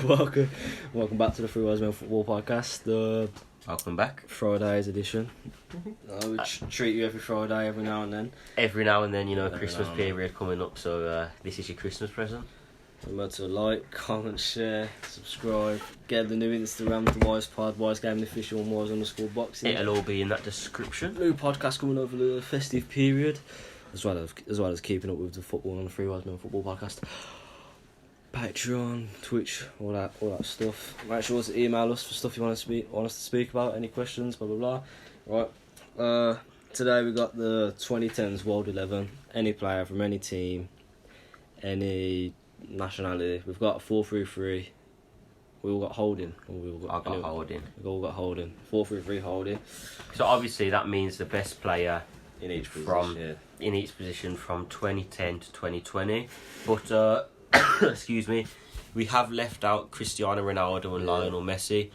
welcome back to the ThreeWiseMen Football Podcast. Welcome back. Friday's edition. We treat you every Friday, every now and then. Every now and then, Christmas period coming up, so this is your Christmas present. Remember to like, comment, share, subscribe. Get the new Instagram, the Wise Pod, Wise Gaming Official, and Wise_boxing. It'll all be in that description. New podcast coming over the festive period, as well as keeping up with the football on the ThreeWiseMen Football Podcast. Patreon, Twitch, all that stuff. Make sure to email us for stuff you want us to speak about, any questions, blah blah blah. Right. Today we got the 2010's World 11. Any player from any team, any nationality. We've got 4-3-3. We all got holding. I got holding. We've all got holding. 4-3-3 holding. So obviously that means the best player in each position. In each position from 2010 to 2020. But excuse me, we have left out Cristiano Ronaldo and Lionel Messi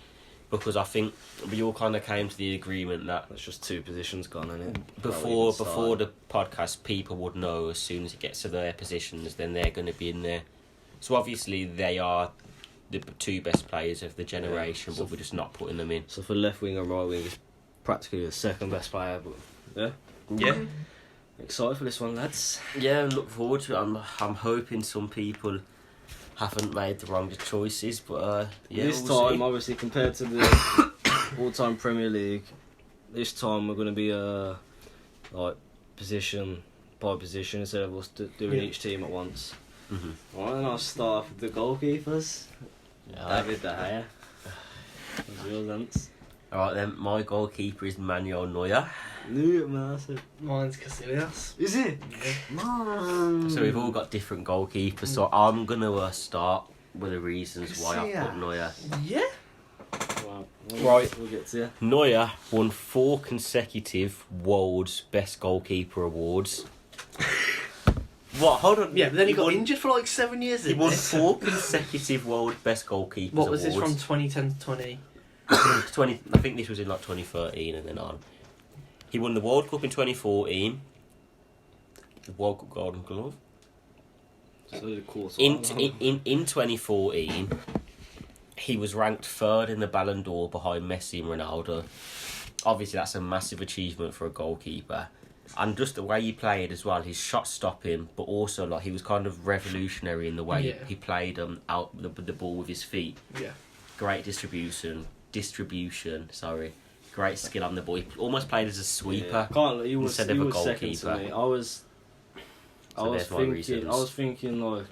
because I think we all kind of came to the agreement that that's just two positions gone, isn't it? Before the podcast, people would know as soon as it gets to their positions, then they're going to be in there. So obviously they are the two best players of the generation, but we're just not putting them in. So for left wing and right wing, it's practically the second best player. But yeah. Excited for this one, lads. Yeah, look forward to it. I'm hoping some people haven't made the wrong choices, but this we'll time, see. obviously, compared to the all-time Premier League, this time we're going to be like position by position instead of us doing each team at once. Mm-hmm. Right, and I'll start with the goalkeepers. David De Gea. That's yours, Lance. Alright then, my goalkeeper is Manuel Neuer. Knew it, man. Mine's Casillas. Is it? Man. So we've all got different goalkeepers, so I'm going to start with the reasons why I put Neuer. Yeah. Wow. Right. We'll get to you. Neuer won 4 consecutive World's Best Goalkeeper awards. What? Hold on. Yeah, but then he got injured for like 7 years. He won 4 consecutive World Best Goalkeepers What was awards. this from 2010 to 20? 20, I think this was in like 2013 and then on. He won the World Cup in 2014. The World Cup Golden Glove. In 2014, he was ranked 3rd in the Ballon d'Or behind Messi and Ronaldo. Obviously, that's a massive achievement for a goalkeeper. And just the way he played as well, his shot stopping, but also like he was kind of revolutionary in the way he played out the ball with his feet. Yeah. Great distribution. Great skill on the ball. He almost played as a sweeper instead of a goalkeeper. I was thinking like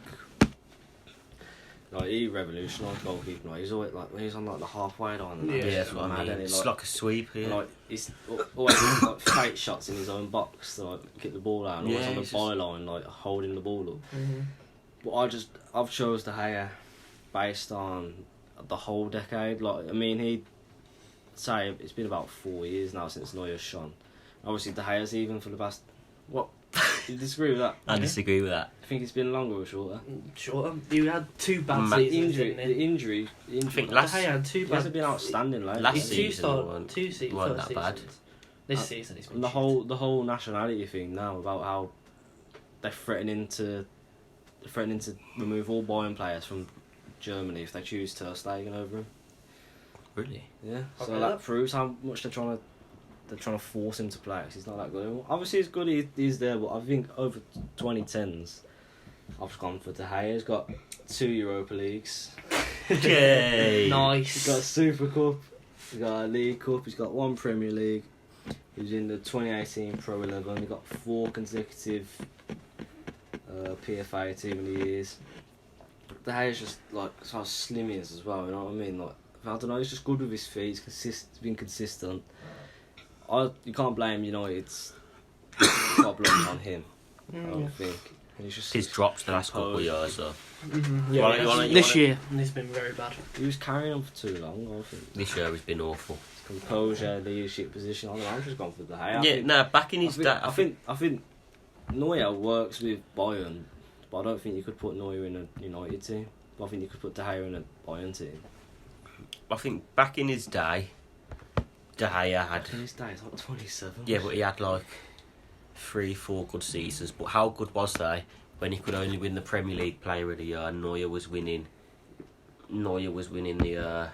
he revolutionised goalkeeping. Like, he's always like when he's on like the halfway line. That's what I mean. It's like a sweep here. Like he's always like fake shots in his own box to like kick the ball out. And always on the byline, like holding the ball up. Mm-hmm. But I've chose De Gea based on the whole decade. Like, I mean, it's been about 4 years now since Neuer's shone. Obviously, De Gea's even for the past... What? You disagree with that? I disagree with that. I think it's been longer or shorter. Shorter. You had 2 bad seasons, The injury. I think De Gea had 2 bad... He hasn't been outstanding lately. Last season weren't that bad. This season he's been the whole nationality thing now about how they're threatening to remove all Bayern players from Germany if they choose Ter Stegen over him. Really? Yeah. So that proves how much they're trying to force him to play. Cause he's not that good. Obviously, he's good. He's there, but I think over 2010s, I've gone for De Gea. He's got 2 Europa Leagues. Yay! Nice. He's got a Super Cup. He's got a League Cup. He's got 1 Premier League. He was in the 2018 Pro 11. He got 4 consecutive PFA Team of the Years. De Gea's just like how slim he is as well. You know what I mean? Like, I don't know. He's just good with his feet. He's been consistent. You can't blame United's problems on him. I don't think. And he's just his drops the last couple of years, though. Mm-hmm. This year, he's been very bad. He was carrying on for too long, I think. This year has been awful. Composure, leadership position. I don't know. I'm just gone for De Gea. Back in his day, I think Neuer works with Bayern, but I don't think you could put Neuer in a United team. But I think you could put De Gea in a Bayern team. I think back in his day, De Gea had... In his day, he's like 27. Yeah, but he had like 3-4 good seasons. But how good was they when he could only win the Premier League Player of the Year and Neuer was winning Neuer was winning the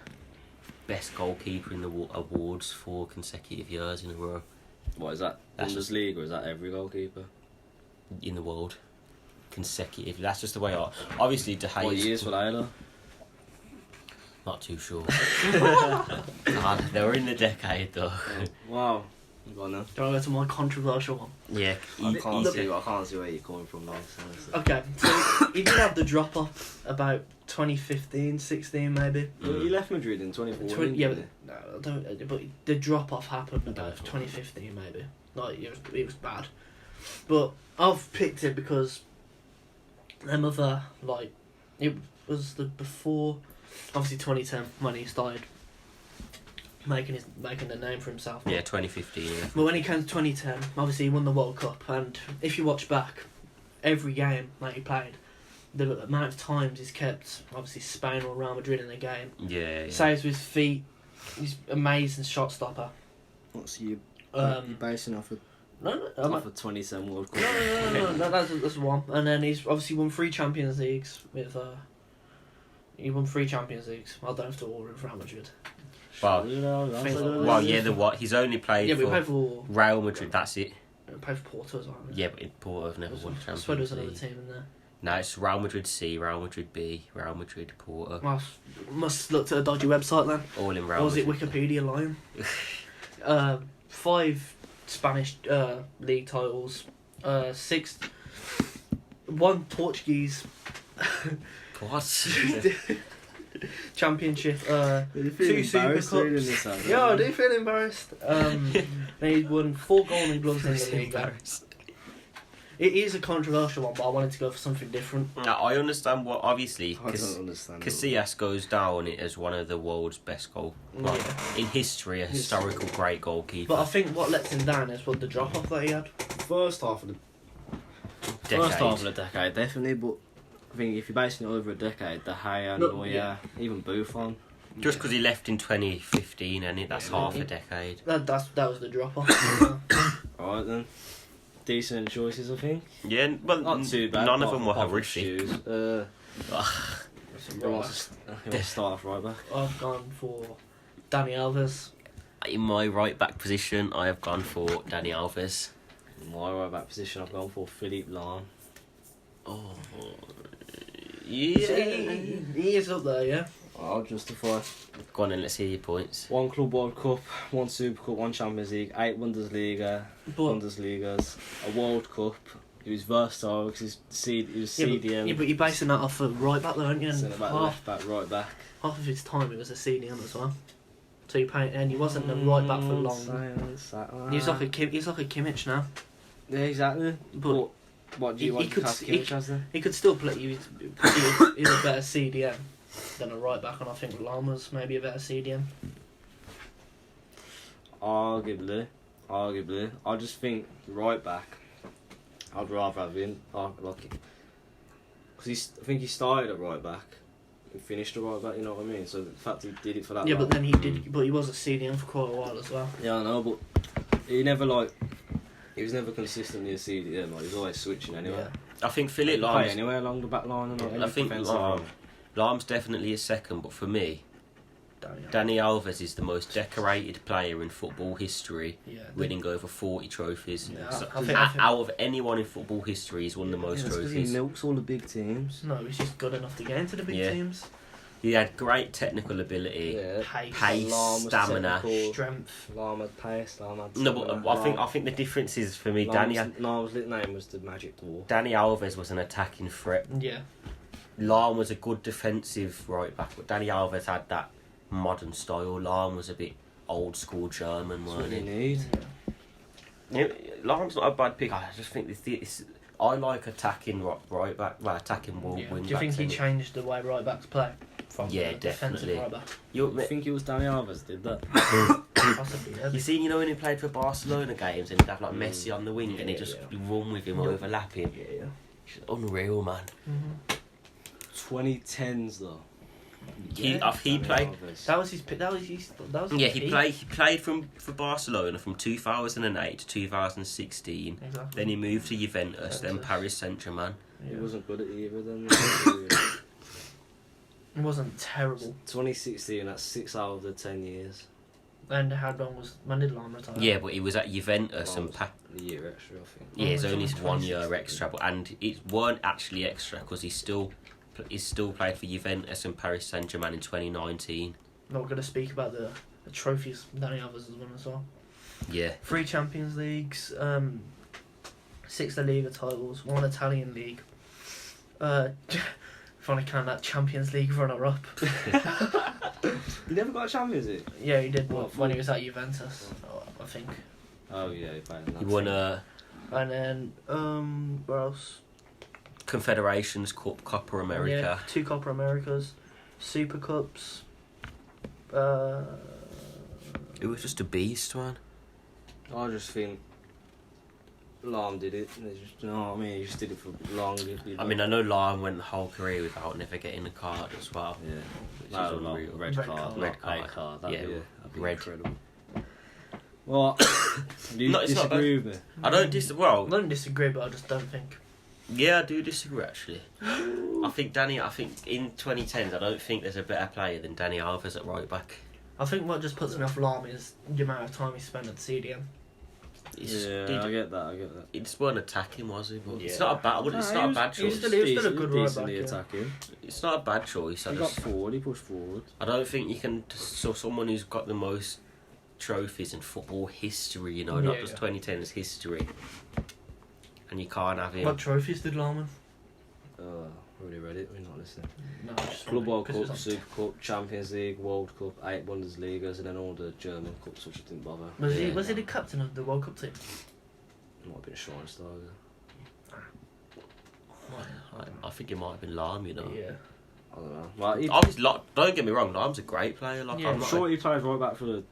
best goalkeeper in the awards 4 consecutive years in a row What is that? That's Bundesliga, or is that every goalkeeper? in the world. Consecutive. That's just the way I... Obviously, De Gea... What years were they though? Not too sure. They were in the decade, though. Wow. Go on then. Do you want to go to my controversial one? Yeah. I can't see where you're coming from, guys. Okay, so he did have the drop off about 2015, 16 maybe. He left Madrid in 2014. Yeah, didn't but, no, I don't. But the drop off happened about 2015 maybe. Like it was bad, but I've picked it because them other like it was the before, obviously 2010 when he started making the name for himself. Yeah, 2015. Yeah. But when he came to 2010, obviously he won the World Cup, and if you watch back, every game that he played, the amount of times he's kept obviously Spain or Real Madrid in a game. Yeah. Saves with his feet. He's amazing shot stopper. What's you basing off of? Off a 2010 World Cup. No, that's one. And then he's obviously won 3 Champions Leagues with. He won 3 Champions Leagues. I don't have to order with Real Madrid. Well, he's only played Yeah, for we played for Real Madrid, that's it. we played for Porto as well. Yeah, but Porto have never won I Champions swear there was League. another team in there. No, it's Real Madrid C, Real Madrid B, Real Madrid Porto. Well, must looked at a dodgy website then. All in Real Or was it Madrid. Wikipedia lying? 5 Spanish league titles. 6. 1 Portuguese What? championship. You 2 Super Cups. Yeah, I do feel embarrassed. And he won 4 Golden Gloves in the league. It is a controversial one, but I wanted to go for something different. Now, I understand what, obviously, I don't understand. Casillas goes down as one of the world's best in history, a historical great goalkeeper. But I think what lets him down is what the drop off that he had. First half of the decade, definitely. But I think if you're basing it over a decade, De Gea, Neuer, even Buffon. Just because he left in 2015, and that's half a decade. That was the drop off. Alright then. Decent choices, I think. Yeah, well, Not too bad. none of them were apart from horrific. shoes. Who wants to start off right back? I've gone for Dani Alves. In my right back position, I have gone for Dani Alves. In my right back position, I've gone for Philippe Lahm. Oh, Yeah. He is up there, yeah. I'll justify. Go on and let's hear your points. 1 Club World Cup, 1 Super Cup, 1 Champions League, 8 Bundesligas, a World Cup. He was versatile because he was CDM. Yeah, but you're basing that off of right back there, aren't you? And Centre back, left back, right back. half of his time it was a CDM as well. So he wasn't a right back for long. He's like a Kimmich now. Yeah, exactly. But what do you want to cast Kimmich as then? He could still play. He's a better CDM than a right back, and I think Lahm maybe a better CDM. Arguably. I just think right back. I'd rather have him. Because I think he started at right back and finished at right back. You know what I mean? So the fact he did it for that. Yeah, long, but then he did. But he was a CDM for quite a while as well. Yeah, I know, but he was never consistently a CDM. Like, he was always switching anyway. I think Philippe Play Lahm's... anywhere along the back line. And I think Lahm's definitely a second, but for me, Dani Alves is the most decorated player in football history, winning over 40 trophies. Yeah, So, I think- out of anyone in football history, he's won the most because he trophies. milks all the big teams. No, he's just good enough to get into the big teams. He had great technical ability, pace, stamina. Strength. Lahm had pace. Lahm had No, but I think the difference is for me, Lahm's nickname was the Magic Dwarf. Dani Alves was an attacking threat. Yeah. Lahm was a good defensive right back, but Dani Alves had that modern style. Lahm was a bit old school German, That's what weren't you he? need. Yeah, Lahm's not a bad pick. I just think I like attacking right back, attacking wing Do backs. you think he anyway. changed the way right backs play? From Yeah, defensive definitely. right back? I think it was Dani Alves did that. Possibly, yeah. You seen, when he played for Barcelona games and he'd have like Messi on the wing and he'd just run with him overlapping. Yeah. It's unreal, man. 2010's though. He played. That was his pick. That was his Yeah, peak. he played for Barcelona from 2008 to 2016. Exactly. Then he moved to Juventus, then Paris Saint-Germain. He wasn't good at either then. It wasn't terrible. 2016, that's 6 out of the 10 years. And when did Lama retire? Yeah, but he was at Juventus and a year extra, I think. yeah, it's only it's 1 year 2016. extra, and it weren't actually extra because he's still played for Juventus and Paris Saint-Germain in 2019. Not going to speak about the trophies Danny Alves has won as well. Yeah. 3 Champions Leagues, 6 La Liga titles, 1 Italian league. If I count that Champions League runner-up. You never got a Champions League? Yeah, he did What, when he was at Juventus, I think. Oh yeah, he played in that. He won a And then, where else? Confederations Cup, Copa America. Yeah, 2 Copa Americas, Super Cups. It was just a beast, man. I just think Lahm did it. They just, you know what I mean? He just did it for long. I mean, I know Lion went the whole career without never getting a card as well. Yeah. Which No, is unreal. red card. Red card. White card. That'd Yeah, be, that'd be red. incredible. Well, do you No, it's not disagree with me? I don't I don't disagree, but I just don't think. Yeah, I do disagree actually. I think in 2010s, I don't think there's a better player than Danny Alves at right back. I think what just puts me off Lama is the amount of time he spent at the CDM. I get that. He just weren't attacking, was he? But it's Yeah. not a bad. It's not a bad he was choice. still a good right back. Decently Yeah. attacking. It's not a bad choice. He got forward. He pushed forward. I don't think you can. So someone who's got the most trophies in football history, not Yeah, just yeah. 2010's history, and you can't have him. What trophies did Lama? Already read it. We're not listening. No, just Club World because it Cup, was on- Super Cup, Champions League, World Cup, 8 Bundesligas, and then all the German cups, which I didn't bother. Was Yeah. he the captain of the World Cup team? Might have been Schweinsteiger. I think it might have been Lahm, Yeah. I don't know. Well, Obviously, don't get me wrong. Lahm's a great player. Like, Yeah, I'm I'm not sure he plays right back for the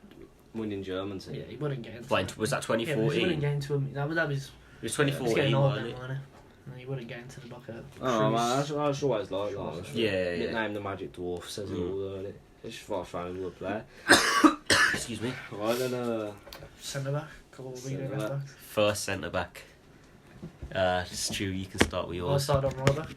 winning German team. Yeah, he wouldn't get into When it. was that Yeah, but he 2014? wouldn't get into him. That was It was he's 2014, getting old wasn't now, it? wasn't he? And he wouldn't get into the bucket. Oh, man, I just always like that. Yeah. Nickname the Magic Dwarf says it all, doesn't it? It's just what I found a good player. Excuse me. Right then, Centre back. Or Centre left back. back. First centre back. Stu, you can start with I'll yours. start on right back.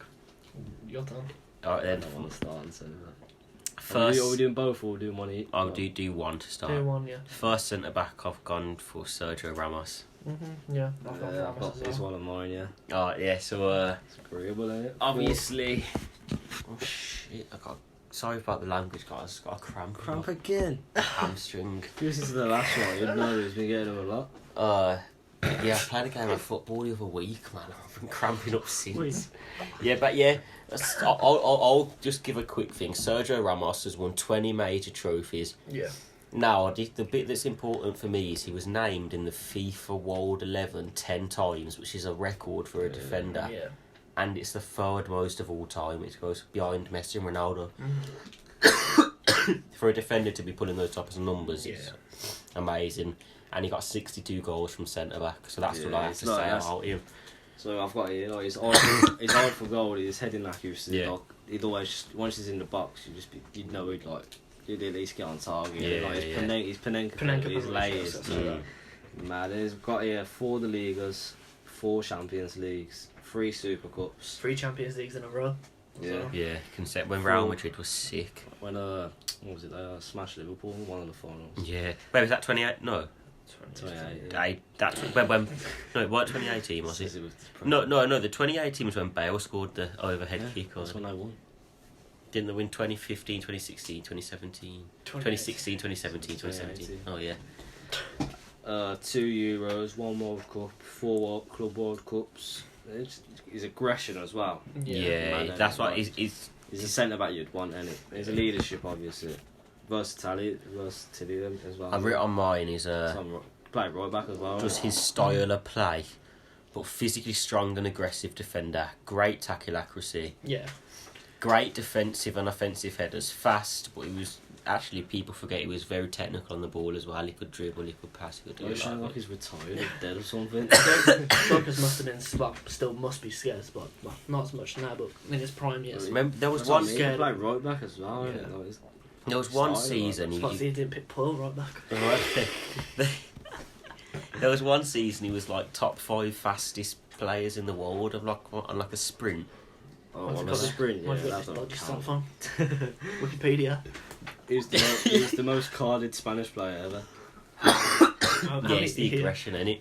Your turn. Alright I then. don't want to start and say that. First, Are we doing both or are we doing one each? I'll do one to start. Do one, yeah. First centre back, I've gone for Sergio Ramos. Yeah. I've got Yeah, I've Ramos got as this well. one of mine, yeah. Alright, yeah. So It's agreeable, ain't it? obviously, oh shit! Sorry about the language, guys. Got a cramp. Cramp again. Hamstring. If you listen to the last one, you'd know he's been getting them a lot. Yeah, I played a game of football the other week, man. I've been cramping up since. Yeah, but yeah, I'll just give a quick thing. Sergio Ramos has won 20 major trophies. Yeah. Now, the bit that's important for me is he was named in the FIFA World 11 10 times, which is a record for a defender. Yeah. And it's the third most of all time. It goes behind Messi and Ronaldo. For a defender to be pulling those types of numbers is amazing. And he got 62 goals from centre back, so that's what I have to say about him. So I've got here, like, his eye for goal, his heading accuracy. Yeah. Like, he'd always just, once he's in the box, you'd know he'd at least get on target. Yeah, like, yeah. His Panenka, his latest. Mad. He's got here 4 the Ligas, 4 Champions Leagues, 3 Super Cups. 3 Champions Leagues in a row. Yeah. Yeah, when Real Madrid was sick. When what was it? They smashed Liverpool in one of the finals. Yeah. Wait, was that 28? No. 28. That's when no, it weren't 2018, was it? No, the 2018 was when Bale scored the overhead kick. That's when they won. Didn't they win 2015, 2016, 2017? 2016, 2017, 2017. Oh, yeah. 2 Euros, 1 World Cup, 4 Club World Cups. His aggression as well. Yeah, Man, that's what like, he's a centre back you'd want, and his leadership obviously, versatility as well. I've written on mine is Play right back as well. just his style of play, but physically strong and aggressive defender, great tackle accuracy, Yeah. great defensive and offensive headers, fast, but he was actually, people forget he was very technical on the ball as well. He could dribble, he could pass, he could do It it sounds like like he's retired or dead or something. Focus must have been, well, still must be scarce, but well, not as much now, but in his prime years. Remember, there was That's what I one mean, he can play right back as well. Yeah. Isn't it? Like, there was one style, season It's like he didn't pick Paul right back. there was one season he was like top 5 fastest players in the world on like a sprint. Oh, What's on it a called? sprint, yeah, Mine's got that this don't dodgy count. stuff on. Wikipedia. He was the most carded Spanish player ever. Yeah, it's the aggression, innit?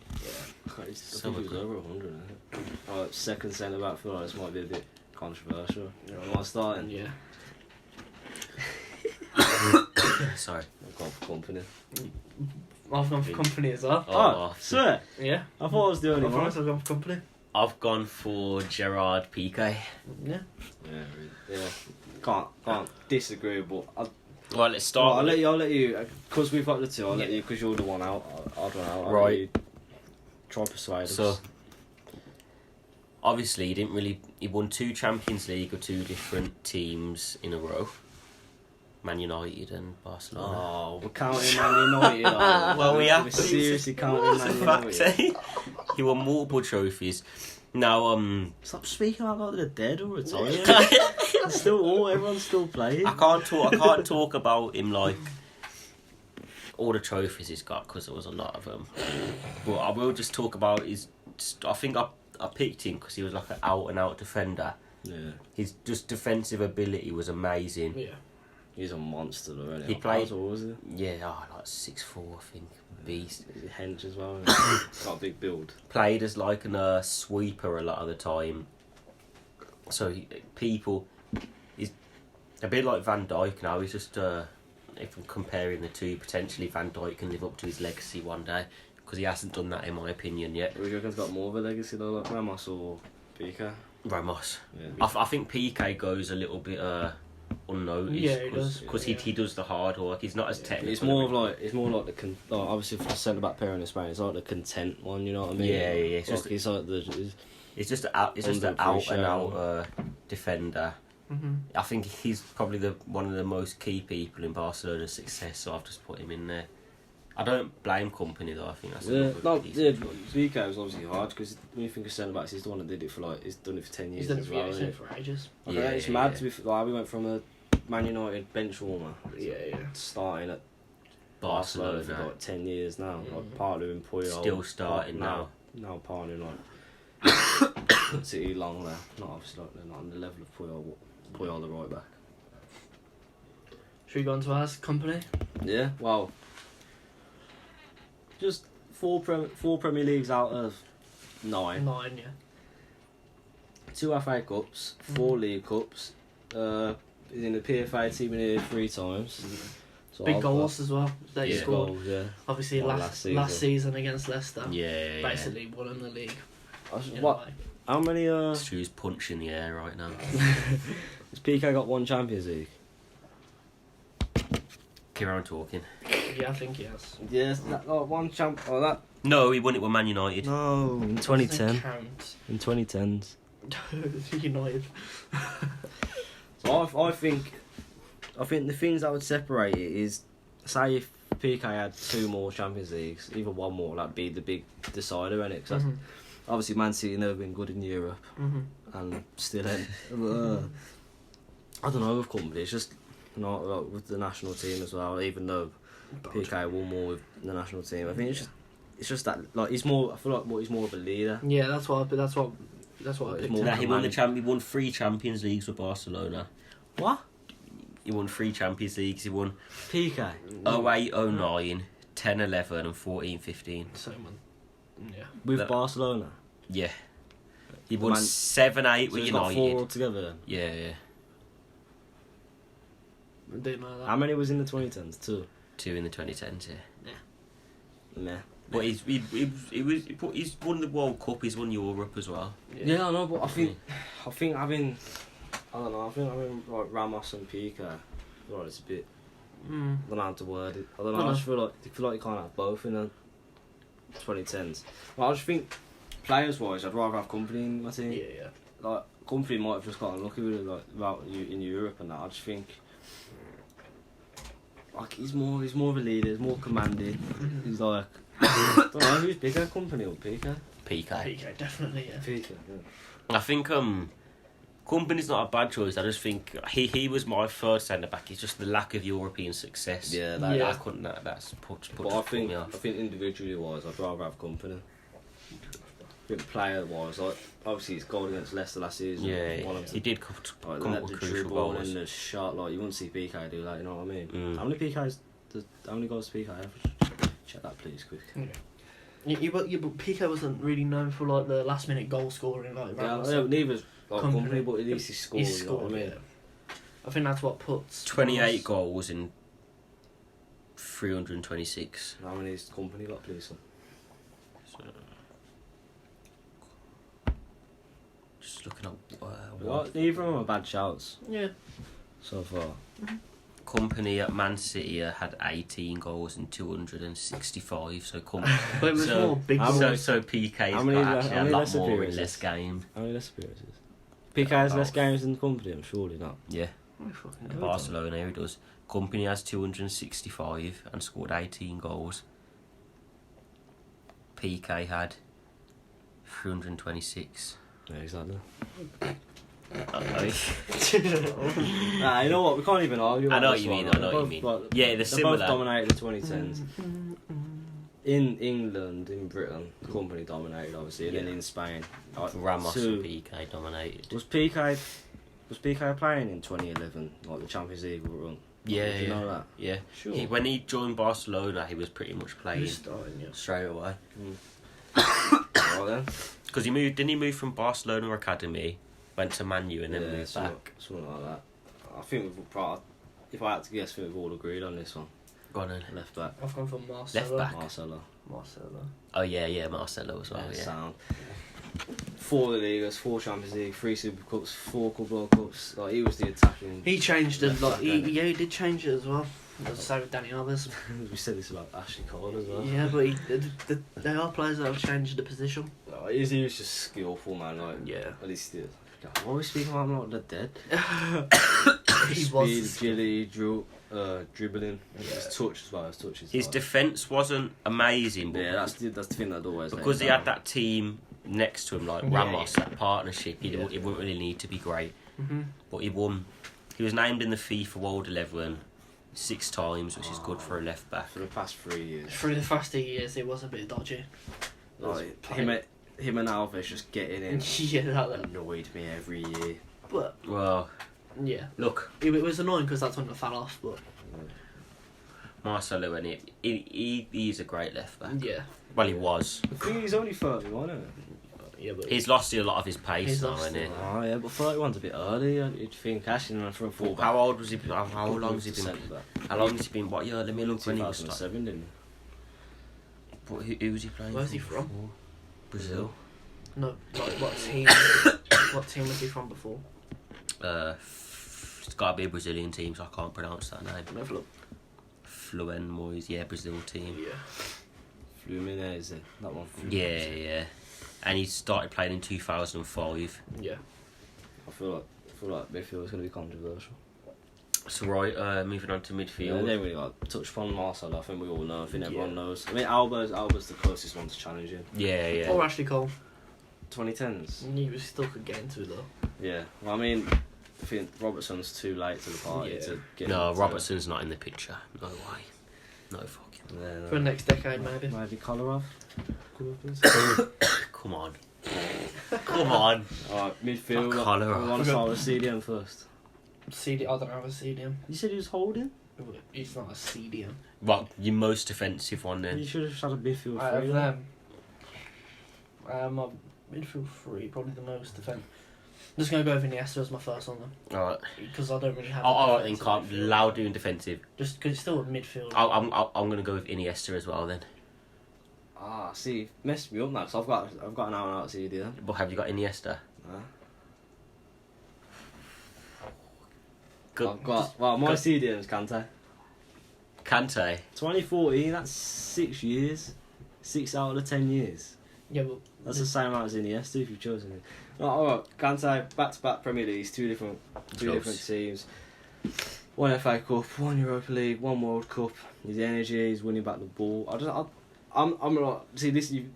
I think So he was good. over 100. I think. Oh, second centre back. I feel like this might be a bit controversial. Am I starting? Yeah. Sorry. I've gone for company. I've gone for company as well. Oh, swear. Yeah. I thought I was the only I've one. gone for company. I've gone for Gerard Piqué. Yeah. Yeah, really. Yeah. Can't disagree, but Right, let's start. I'll let you, because we've got the two. I'll let you, because you're the one out. I'll one out. Right. Let you try and persuade us. So, obviously, he won 2 Champions League of 2 different teams in a row. Man United and Barcelona. Oh, we're counting Man United. Well, we have We're to. seriously counting Man Fact, United. He won multiple trophies. Now, Stop speaking like they're dead or retired. Everyone's still playing. I can't talk about him like all the trophies he's got, because there was a lot of them. But I will just talk about his. I think I picked him because he was like an out and out defender. Yeah, His just defensive ability was amazing. Yeah. he's a monster, though, isn't He How played- tall was he? Yeah, like 6'4", I think. Beast. He's a hench as well. Got a big build. Played as like a sweeper a lot of the time. So he's a bit like Van Dijk now. He's just if I'm comparing the two, potentially Van Dijk can live up to his legacy one day, because he hasn't done that in my opinion yet. Would you reckon he's got more of a legacy though, like Ramos or Piqué? Ramos. Yeah. I think Piqué goes a little bit unnoticed. Yeah, he does. Because Yeah. he does the hard work. He's not as technical. It's more like the obviously for the centre back pairing in Spain, it's like the content one. You know what I mean? Yeah. It's Like, just he's like the. It's just an out and out defender. Mm-hmm. I think he's probably one of the most key people in Barcelona's success, so I've just put him in there. I don't blame company though. I think that's Piqué was obviously hard because when you think of centre backs, he's the one that did it for he's done it for 10 years. He's done it as for, well, he's isn't done it for ages. it? It's mad to be we went from a Man United bench warmer Yeah. starting at Barcelona for like 10 years now, like partnering Puyol, still starting now. Now partnering like City long there. Not obviously like they're not on the level of Puyol the right back. Should we go on to ours, company? Yeah, well, just four Premier Leagues out of 9. 9, yeah. 2 FA Cups, 4 League Cups. He's in the PFA team in here 3 times. So Big goals as well that he Yeah. scored. Goals, yeah. Obviously, Well, last last season against Leicester. Yeah. Basically won in the league. In a What? way. How many? Stu's punch in the air right now. Has PK got 1 Champions League? Keep on talking. Yeah, I think he has. Yes, that 1 champ. Oh, that. No, he won it with Man United. No, in Doesn't 2010. count. In 2010's. United. So I think the things that would separate it is, say if PK had 2 more Champions Leagues, even 1 more, that'd be the big decider, innit? Because obviously Man City never been good in Europe, and still ain't. I don't know with company. It's just not like, with the national team as well. Even though PK won more with the national team, I think it's just that like he's more. I feel like he's more of a leader. Yeah, that's what I picked. more- Nah, he won 3 Champions Leagues with Barcelona. What? He won 3 Champions Leagues. He won PK. 08, 09, 10, 11 and 14, 15. Same one. Yeah. With That- Barcelona. Yeah. He won Man- 7, 8 So with he's got 4 United. altogether then. Yeah. I didn't know that. How many was in the 2010s? 2. 2 in the 2010s, yeah. Nah. But he's won the World Cup, he's won Europe as well. Yeah, I know, but I think having like Ramos and Piqué, right, it's a bit. I don't know how to word it. I don't know. I just feel like you can't have both in the 2010s. Well, I just think players wise, I'd rather have company in my team. Yeah. Like company might have just got unlucky with it, like about you in Europe and that. I just think. Like he's more of a leader. He's more commanding. He's like, I don't know who's bigger, company or Piqué. Piqué. PK, definitely, yeah. Piqué. I think company's not a bad choice. I just think he was my first centre back. It's just the lack of European success. Yeah, I couldn't. That's put But I me off. think individually wise, I'd rather have company. think player-wise, like, obviously his goal against Leicester last season. He did come like, up with the crucial dribble goals. and the shot, like, you wouldn't see PK do that, you know what I mean? Mm. How many goals does PK have? Check that, please, quick. Yeah, but PK wasn't really known for like the last minute goal scoring like Neither's like Company, but at least he scored. He's scored, you know what I mean? I think that's what puts 28 goals in 326. How many is Company got, please? So, just looking up. Neither of them are bad shouts Yeah. so far. Company at Man City had 18 goals and 265. So But it was more big how goals. so PK's how got many actually a lot less more in appearances? less games. How many less appearances? PK has less games than Company, I'm surely not. Yeah, Oh, fucking hell. Barcelona he does. Company has 265 and scored 18 goals. PK had 326. Yeah, exactly. I You know what? We can't even argue. know about what this you one, mean. like, I know what you both, mean. like, Yeah, they're they similar. both dominated the 2010s. In England, in Britain, Company dominated obviously, and then Yeah. in Spain, like, Ramos and PK dominated. was PK playing in 2011, like the Champions League run? Yeah, Did you know that? Yeah. Sure. When he joined Barcelona, he was pretty much playing Who's starting, yeah. straight away. Right then. Because didn't he move from Barcelona Academy, went to Man U and then moved back? Something like that. I think we've probably, if I had to guess, I think we've all agreed on this one. Go on then. Left back. I've gone for Marcelo. Left back. Marcelo. Oh yeah, Marcelo as well. Yeah. Sound. 4 La Ligas, 4 Champions League, 3 Super Cups, 4 Club World Cups. Like, he was the attacking. He changed it. left Like, back, he didn't did change it as well. So with Danny Alves. We said this about Ashley Cole as well. Yeah, but there are players that have changed the position. Like, he was just skillful, man. Like, Yeah. at least he did. What are we speaking about? I'm not the dead. He Speed, was. agility, dribbling, Yeah. his touch as well. His touch is His like, defence wasn't amazing, but yeah, that's the thing that always because he had that team next to him, like Yeah. Ramos, that partnership, he Yeah. wouldn't really need to be great. Mm-hmm. But he won. He was named in the FIFA World 11 6 times, which is good for a left back. for the past 3 years. Through the past 2 years, it was a bit dodgy. Like, him and Alves just getting in Yeah, that. annoyed me every year. But Well, yeah, look, it was annoying because that's when it fell off. But Marcelo and he's a great left back. yeah, Well, he was. I think he's only 31, isn't yeah, but He's lost a lot of his pace He's now, lost isn't it. he? Oh yeah, but 31's a bit early. You'd think Ashton and for a full How old was he? How long has he been? Centre-back. How long has he been? What year? Let me look when he was. 2007, didn't But who was he playing? Where's he for from? before? Brazil. no, like what team? What team was he from before? It's got to be a Brazilian team, so I can't pronounce that name. Have a look. Fluminense, yeah, Brazil team. Yeah. he? Fluminense, that one. Yeah. And he started playing in 2005. Yeah. I feel like midfield is going to be controversial. So right, moving on to Yeah, midfield. they really touch upon Marcelo. I think we all know. I think everyone Yeah. knows. I mean, Alba's the closest one to challenging. Yeah. Or Ashley Cole. 2010s. You still could get into it though. Yeah. Well, I mean, I think Robertson's too late to the party Yeah. to get. No, into- Robertson's not in the picture. No way. No fucking. Yeah, For the next decade, maybe. maybe Kolarov. Come on. Come on. Alright, midfield. Fuck Kolarov. We want to start with CDM first. CD. I don't have a CDM. You said he was holding. It's not a CDM. What, your most offensive one You then? should have had a midfield I have three. them. My midfield 3, probably the most defense. I'm just gonna go with Iniesta as my first one then, Alright. because I don't really have. Oh, a then defensive can't midfield. loud doing defensive. Just because it's still a midfield. I'm gonna go with Iniesta as well then. Ah, see, messed me up now. Cause I've got an out and out CDM. But have you got Iniesta? Good. I've got. Well, my CDM's Kante. Kante. 2014. That's 6 years. 6 out of the 10 years. Yeah, but That's the same amount as Iniesta if you've chosen him. Alright, Kante, back-to-back Premier Leagues, two different teams. 1 FA Cup, 1 Europa League, 1 World Cup. His energy, he's winning back the ball. I'm like, see this, you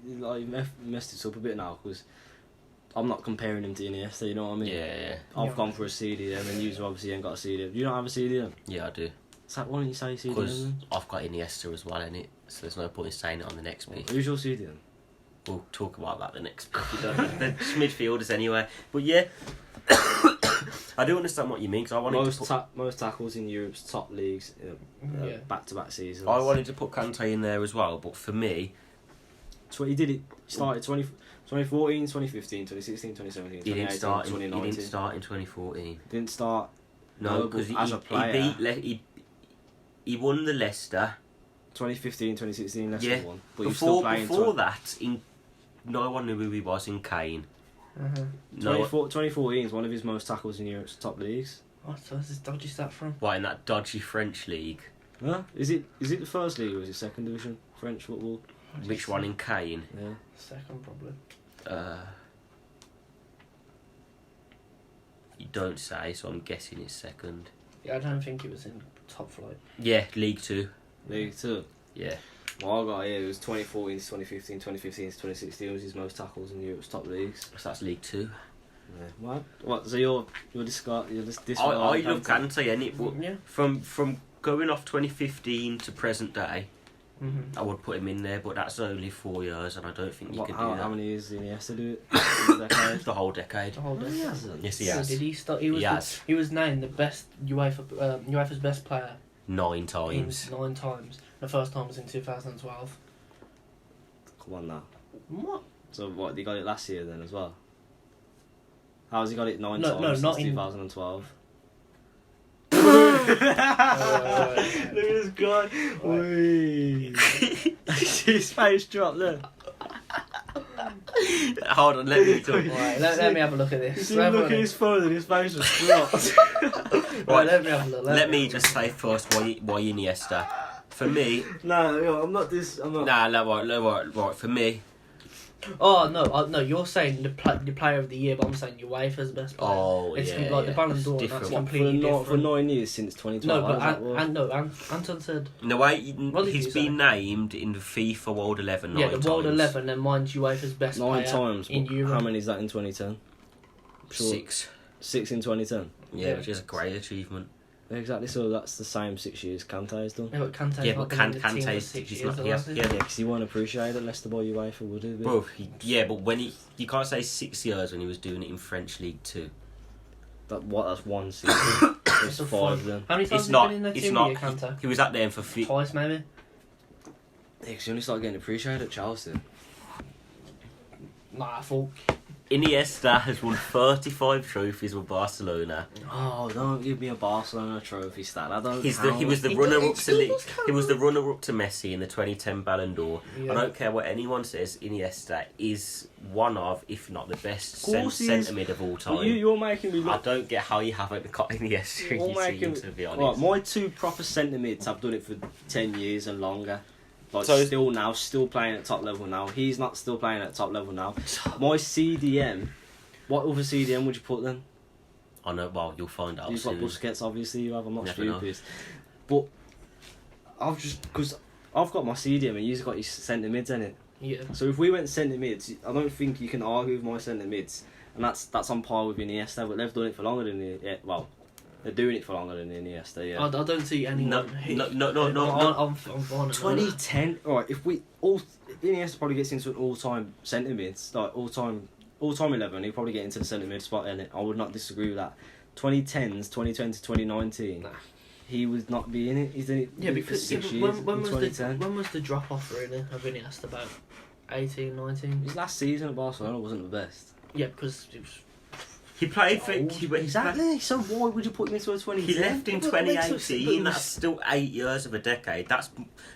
messed it up a bit now because I'm not comparing him to Iniesta. You know what I mean? Yeah. I've gone for a CDM, and you obviously ain't got a CDM. You don't have a CDM. Yeah, I do. So why don't you say CDM? Because Then? I've got Iniesta as well in it, so there's no point in saying it on the next pick. Who's your CDM? we'll talk about that the next pick. They're just midfielders anyway. But yeah, I do understand what you mean, because I wanted most tackles in Europe's top leagues, back-to-back seasons. I wanted to put Kante in there as well, but for me, he did it. Started 2014, 2015, 2016, 2017, 2018, 2019. He didn't start in 2014. Didn't start. No, because as a player, he won the Leicester. 2015, 2016, Leicester won. But before that, no one knew who he was in Kane. 2014 is one of his most tackles in Europe's top leagues. What's this dodgy stat from? What, in that dodgy French league? Huh? Is it the first league or is it second division French football? Which one in Kane? Yeah. Second, probably. You don't say, so I'm guessing it's second. Yeah, I don't think it was in top flight. Yeah, League 2. League 2? Yeah. Well, I got here, it was 2014 to 2015, 2015 to 2016 was his most tackles in Europe's top leagues. So that's League 2. Yeah. What? So you're discarding... I love Kante, innit? But Yeah. From going off 2015 to present day, Mm-hmm. I would put him in there, but that's only 4 years, and I don't think you could do that. How many years did Iniesta do it? The whole decade. The whole No, decade. he hasn't. Yes, he So has. did he start? He was named the best UEFA's best player 9 times. 9 times. The first time was in 2012. Come on now. What? So what, he got it last year then as well? How's he got it 9 No, times not since in- 2012? Right. Look at this guy. Wait. His face dropped there. Hold on, let me talk. Right, let me have a look at You this. see him look at his phone and his face was dropped. Right, let me have a look. Let me just say first why Iniesta. For me, No, I'm not this. I'm not. right. For me, Oh no, you're saying the player of the year, but I'm saying UEFA's best player. Oh, it's yeah, like the yeah. Ballon d'Or. It's That's different. completely different. For 9 years since 2012. No, but Anton said. in the way What did he's you been say? named in the FIFA World 11 Yeah, 9 the times. World 11, and mine's UEFA's best 9 player times. in Europe. How many is that in 2010? Sure. 6. 6 in 2010. Yeah, which is a great achievement. Exactly. So that's the same 6 years Kante has done. Yeah, but Kante's Yeah, not but been in the team for Kante's 6 he's years. not- he has- has yeah, he? Yeah, because he won't appreciate it. Leicester by UEFA would have been. Bro, but when you can't say 6 years when he was doing it in French League 2. That's 1 season. There's 5 then. How many times It's has he not. been in the It's team not. with you, Kante? He was out there for Twice, maybe? Yeah, because he only started getting appreciated at Chelsea. Nah, I thought. Iniesta has won 35 trophies with Barcelona. Oh, don't give me a Barcelona trophy stat. I don't. He was the He runner don't- up to still does count. he was the runner up to Messi in the 2010 Ballon d'Or. Yeah. I don't care what anyone says. Iniesta is one of, if not the best, Of course he is. centre mid of all time. You're making me I look. don't get how you haven't got Iniesta in You're your making. team, to be Right, honest. my 2 proper centre mids have done it for 10 years and longer. Like So- still playing at top level now. He's not still playing at top level now. My CDM. What other CDM would you put then? I know. Well, you'll find out You've got soon. Busquets, obviously. You have. I'm not Never know. stupid. But because I've got my CDM and you've got your centre mids in it. Yeah. So if we went centre mids, I don't think you can argue with my centre mids, and that's on par with Iniesta. But they've done it for longer than they're doing it for longer than Iniesta. Yeah. I don't see anyone. No. I'm fine. 2010. Alright, if Iniesta probably gets into an all-time centre mids, like all-time 11, he'll probably get into the centre mid spot, and I would not disagree with that. 2010's, 2020 to 2019, Nah. he would not be in it. He's in it Yeah, for because 6 yeah, years. when in was 2010. when was the drop off really of Iniesta? About 18, 19? His last season at Barcelona wasn't the best. Yeah, because it was. He played for. Exactly. So why would you put him into a 2010? He left in But it makes sense, 2018. but- That's still 8 years of a decade. That's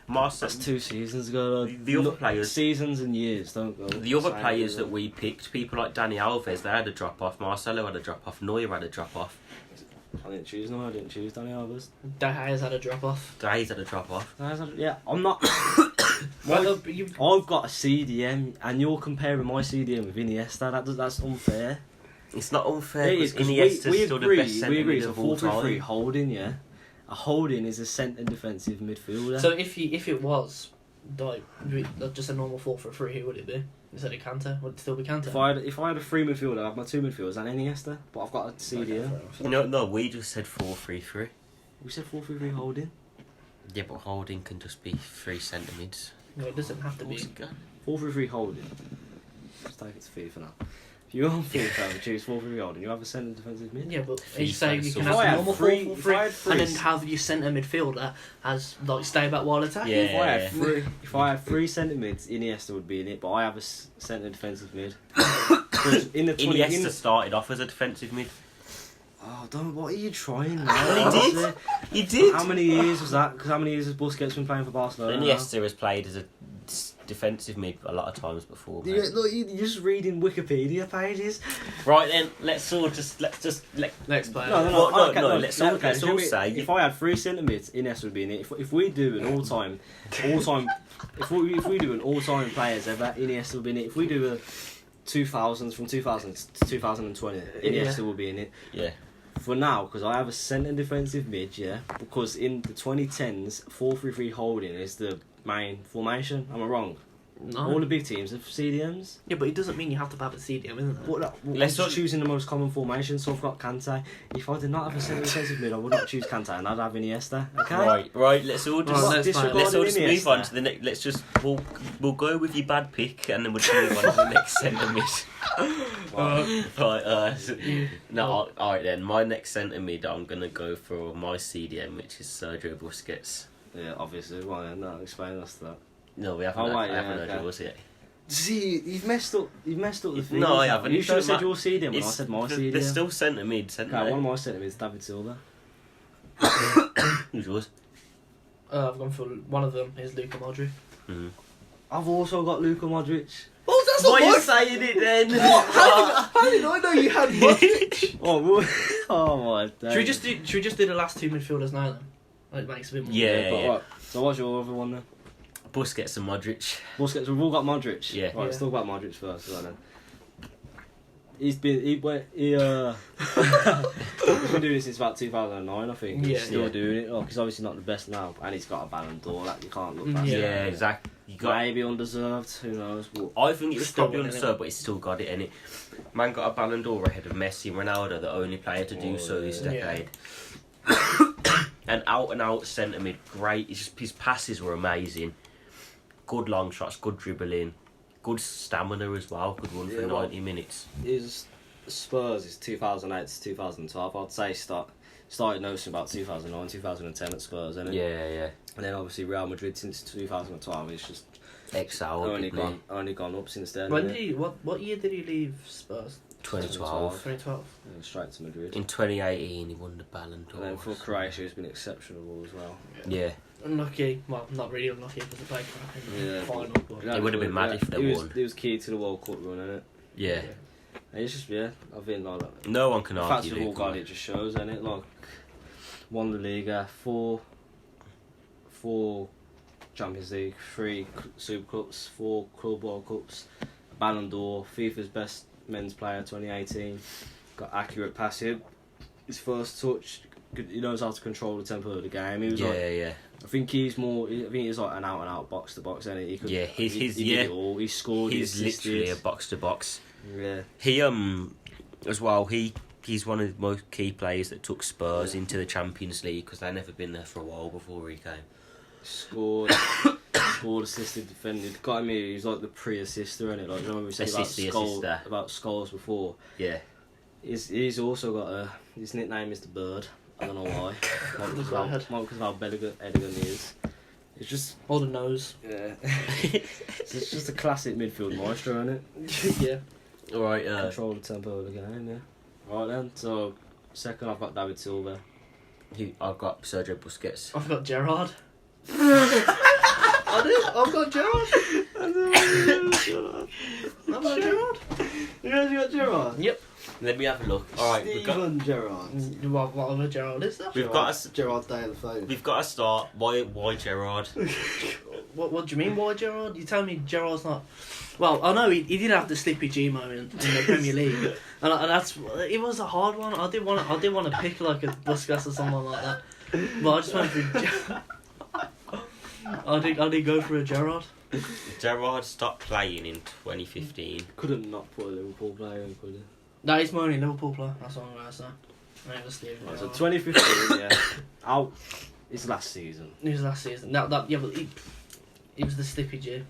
Marcel. That's 2 seasons ago. The other players- seasons and years don't go. The other same players way. that we picked, people like Dani Alves, they had a drop off. Marcelo had a drop off. Neuer had a drop off. I didn't choose Dani Alves. De Gea's had a drop off. Days had a drop off. Yeah, I'm not. I've got a CDM, and you're comparing my CDM with Iniesta. That's unfair. It's not unfair It is, because 'cause Iniesta's we still agree. the best centre We agree. mid It's a of all 4-3-3 time. holding. Yeah, a holding is a centre defensive midfielder. So if it was like just a normal 4-3-3, who would it be? Instead of Kante, would it still be Kante? if I had a 3 midfielder, I'd have my 2 midfielders and Iniesta. But I've got a CDM. No, we just said 4-3-3. We said 4-3-3 holding. Yeah, but holding can just be 3 centre mids. No, it doesn't have to be. 4-3-3 holding. Let's take it to FIFA now. If you're on FIFA and choose 4-3-3 holding, you have a centre defensive mid. Yeah, but FIFA you say you is can all- have If I a had normal three- 4-4-3, if I had and then three- have your centre midfielder as like stay back while attacking. Yeah. If I had three centre mids, Iniesta would be in it, but I have a centre defensive mid. 'Cause in the 20, Iniesta started off as a defensive mid. Oh, don't. What are you trying now? Well, he did. Honestly. He did. How many years was that? Because how many years has Busquets been playing for Barcelona? Iniesta has played as a defensive mid a lot of times before. Yeah, Mate. look, you're just reading Wikipedia pages. Right then, let's play. Next player. No, let's all say. If I had three centre mids, Iniesta would be in it. If we do an all-time, if we do an all-time players ever, Iniesta would be in it. If we do a 2000s from 2000 to 2020, Iniesta will be in it. Yeah. For now, because I have a centre defensive mid, yeah. Because in the 2010's, 4-3-3 holding is the main formation. Am I wrong? No. All the big teams have CDMs. Yeah, but it doesn't mean you have to have a CDM, isn't it? Let's just choosing the most common formation. So I've got Kante. If I did not have a centre defensive mid, I would not choose Kante, and I'd have Iniesta. Okay. Right. Let's all just Right, let's all just move Iniesta. on to the next. Let's just we'll go with your bad pick, and then we'll move on to the next centre mid. No, alright then. My next centre mid, I'm gonna go for my CDM, which is Sergio Busquets. Yeah, obviously. Why? No, explain us that. No, we haven't. Oh, I wait, haven't yeah, heard okay. yours yet. See, you've messed up. You've messed up the thing. No, I haven't. You should have said Don't your CDM when I It's- said my They're CDM. still centre mid. Okay, one of my centre mids, David Silva. Who's yours? I've gone for one of them is Luka Modric. Mm-hmm. I've also got Luka Modric. Oh, that's Why are you saying it then? How did I know you had Modric? Oh my god. Should we just do the last two midfielders now then? Like, it makes a bit more. Yeah. Right. So what's your other one then? Busquets and Modric. Busquets. We've all got Modric. Yeah. Right. Yeah. Let's talk about Modric first. Right then. He's been he's been doing this since about 2009, I think. Yeah. He's still Yeah. doing it. He's obviously not the best now, and he's got a Ballon d'Or that you can't look past. Yeah, exactly. You got. Maybe undeserved. Who knows? But I think it was Still probably winning underserved, but he's still got it in it. Man got a Ballon d'Or ahead of Messi and Ronaldo, the only player to do so this yeah. decade. And out centre mid, great. His passes were amazing. Good long shots, good dribbling, good stamina as well. Could run for Yeah, 90 minutes. his Spurs is 2008 to 2012. I'd say started noticing about 2009, 2010 at Spurs, isn't it? Yeah. And then obviously Real Madrid since 2012. It's just Excelled. only gone up since then. When innit? did he? What year did he leave Spurs? 2012. 2012. Yeah, straight to Madrid. In 2018, he won the Ballon d'Or. And then for Croatia, he's been exceptional as well. Yeah. Unlucky. Well, not really unlucky because they played crap in the Yeah. final. But It would have been mad if they won. He was key to the World Cup run, innit? Yeah. And it's just, I think like that. No one can The fact argue. we've all Luke. got it just shows, innit? Like, won the Liga, four Champions League, 3 Super Cups, 4 Club World Cups, Ballon d'Or, FIFA's best men's player 2018, got accurate passing, his first touch, he knows how to control the tempo of the game. He was Yeah. I think he's like an out-and-out box-to-box, isn't he? Yeah, he he's did it all. He scored, He's he assisted. literally a box to box. Yeah. He as well. He's one of the most key players that took Spurs into the Champions League because they'd never been there for a while before he came. Scored, assisted, defended. Got him here. He's like the pre-assister, innit? Like, you know when we said Assister. about Scholes before. Yeah. He's also got his nickname is the Bird. I don't know why. Might because of how elegant he is. It's just all the nose. yeah. It's just a classic midfield maestro, isn't it? Yeah. All right. Control the tempo of the game. Yeah. Right then. So second, I've got David Silva. I've got Sergio Busquets. I've got Gerrard. I've got Gerrard. I've got Gerrard. You guys got Gerrard? Yep. Let me have a look. All right. Steven Gerrard. What other Gerrard is that? We've got Gerrard Day of the phone. We've got to start. Why Gerrard? What do you mean? Why Gerrard? You tell me Gerrard's not. Well, I know he did have the Slippy G moment in the Premier League, and that's it was a hard one. I did want to pick like a Busquets or someone like that, but I just went for. I did go for a Gerrard. Gerrard stopped playing in 2015. Couldn't not put a Liverpool player in, could he? No, he's my only Liverpool player. That's what I'm going to say. I ain't Steven Right, so Gerrard. 2015, yeah. Out. It's last season. It was last season. Yeah, but he was the slippy G.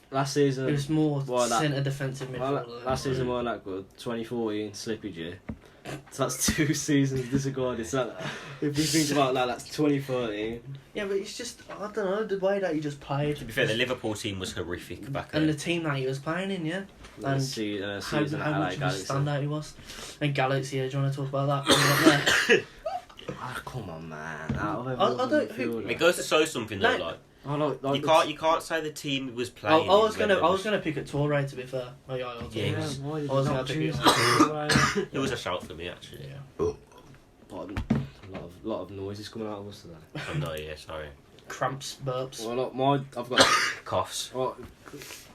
Last season... It was more centre defensive midfielder. Well, last season wasn't that good. 2014, slippy G. So that's 2 seasons disregarded. So if we think about that, that's 2013. Yeah, but it's just, I don't know, the way that he just played. To be fair, the Liverpool team was horrific back then. And the team that he was playing in, yeah. And how much of a standout he was. And Galaxy, do you want to talk about that? Come on, man. It goes to show something though, you can't say the team was playing. I was gonna pick a Toure, to be fair. It was a shout for me actually. Yeah. Pardon. A lot of noises coming out of us today. Oh no, yeah, sorry. Cramps, burps. Well, look, I've got coughs. Well,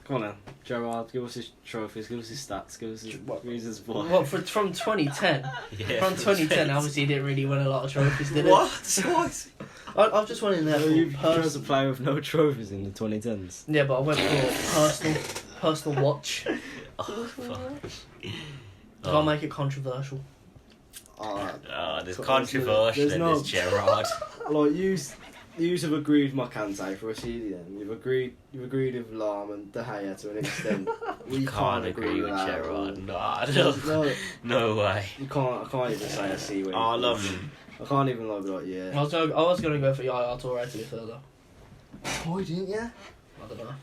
come on now, Gerard, give us his trophies, give us his stats, give us his reasons for. What from 2010? Yeah, from 2010, obviously he didn't really win a lot of trophies, did he? What? I've just went in there. You chose a player with no trophies in the 2010s. Yeah, but I went for personal watch. Oh, fuck. Can't make it controversial. There's controversial in this, Gerard. Like you have agreed with my Kante for a CDM. You've agreed with Lam and De Gea to an extent. We can't agree with that Gerard. No way. I can't even say I see when I love him. I can't even like yeah. I was gonna go for Yaya Toure, to be fair though. Why didn't you? I don't know.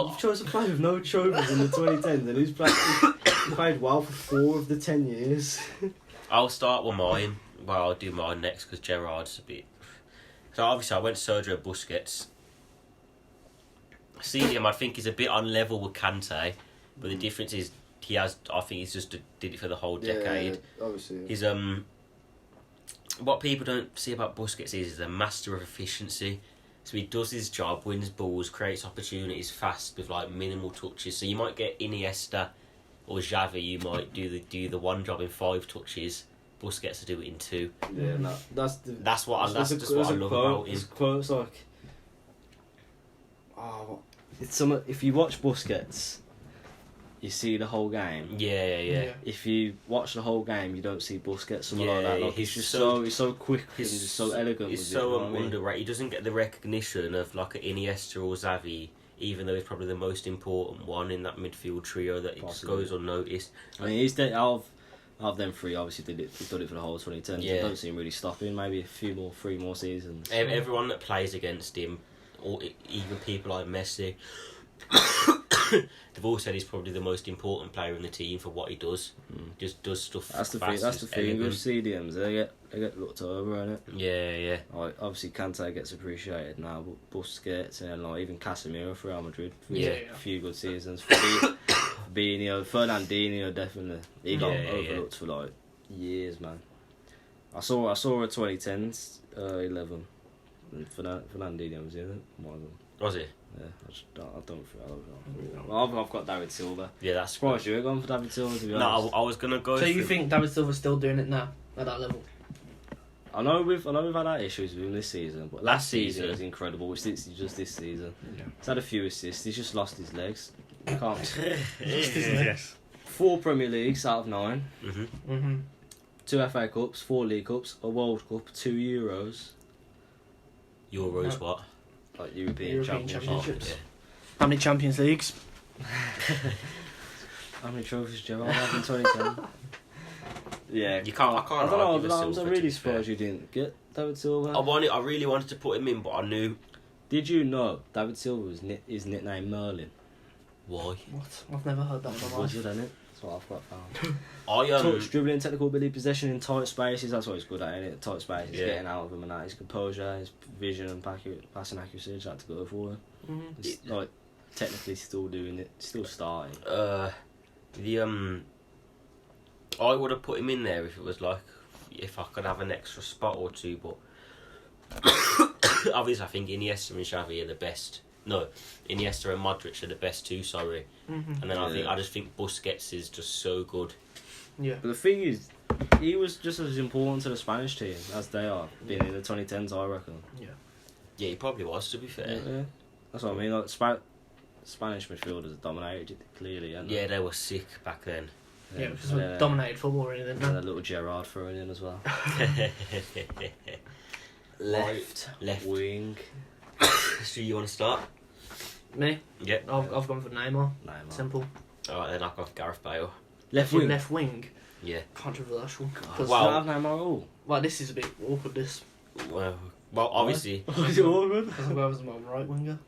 You've chosen a player with no trophies in the 2010s and who's played well for 4 of the 10 years. I'll start with mine. Well, I'll do mine next because Gerard's a bit... So obviously I went Sergio Busquets. CDM I think is a bit on level with Kante, but the difference is I think he's just did it for the whole decade. Yeah, obviously. He's what people don't see about Busquets is he's a master of efficiency. So he does his job, wins balls, creates opportunities fast with like minimal touches. So you might get Iniesta or Xavi, you might do the one job in 5 touches. Busquets to do it in 2. Yeah, no, that's what I love about him. His quote's like, if you watch Busquets, you see the whole game. Yeah. If you watch the whole game, you don't see Busquets. Like that. Like, he's just so quick and just so elegant. He's so underrated. He doesn't get the recognition of like an Iniesta or Xavi, even though he's probably the most important one in that midfield trio that just goes unnoticed. I mean, he's out of them 3. Obviously, he's done it for the whole 2010. Yeah. I don't see him really stopping. Maybe 3 more seasons. Everyone that plays against him, or even people like Messi. They've all said he's probably the most important player in the team for what he does. Just does stuff. That's the thing with CDMs. They get looked over, innit? Yeah. Like, obviously Kante gets appreciated now, but Busquets and like even Casemiro for Real Madrid. A few good seasons. Fabinho, Fernandinho definitely. He got overlooked for like years, man. I saw a 2010's 11. And Fernandinho was in it. One of them. Was he? Yeah, I don't know. I've got David Silva. Yeah, that's surprised you were going for David Silva, to be honest. No, I was gonna go. So you think David Silva's still doing it now at that level? I know we've had our issues with him this season, but last season was incredible. Which is just this season. Yeah. He's had a few assists. He's just lost his legs. Yes. 4 Premier Leagues out of 9. 2 FA Cups, 4 League Cups, a World Cup, 2 Euros. Euros what? Like European Championships. Yeah. How many Champions Leagues? How many trophies Gerard had in 2010? Yeah, I can't. I don't know. I'm really surprised you didn't get David Silva. I really wanted to put him in, but I knew. Did you know David Silva was his nickname Merlin? Why? What? I've never heard that in my life. Wizard, innit? That's what I've got found. Touch, dribbling, technical ability, possession in tight spaces. That's what he's good at, innit? Tight spaces, getting out of them and that. His composure, his vision and passing accuracy. Just had to go for it. He's like technically still doing it, still starting. I would have put him in there if it was like if I could have an extra spot or 2, but obviously I think Iniesta and Xavi are the best. No, Iniesta and Modric are the best 2. Sorry, and then I just think Busquets is just so good. Yeah, but the thing is, he was just as important to the Spanish team as they are being in the 2010s. I reckon. Yeah, he probably was. To be fair, yeah. That's what I mean. Like Spanish midfielders dominated it clearly. Yeah, they were sick back then. Yeah, because we dominated football really, didn't we? A little Gerard throwing in as well. Left wing. So you want to start? Me? Yeah. I've gone for Neymar. Neymar. Simple. Alright, then I'll go for Gareth Bale. Left wing. Left wing. Yeah. Controversial. Well, Wow. don't have Neymar at all. Well, this is a bit awkward. This. Well, obviously. Is it awkward? Because I was my right winger.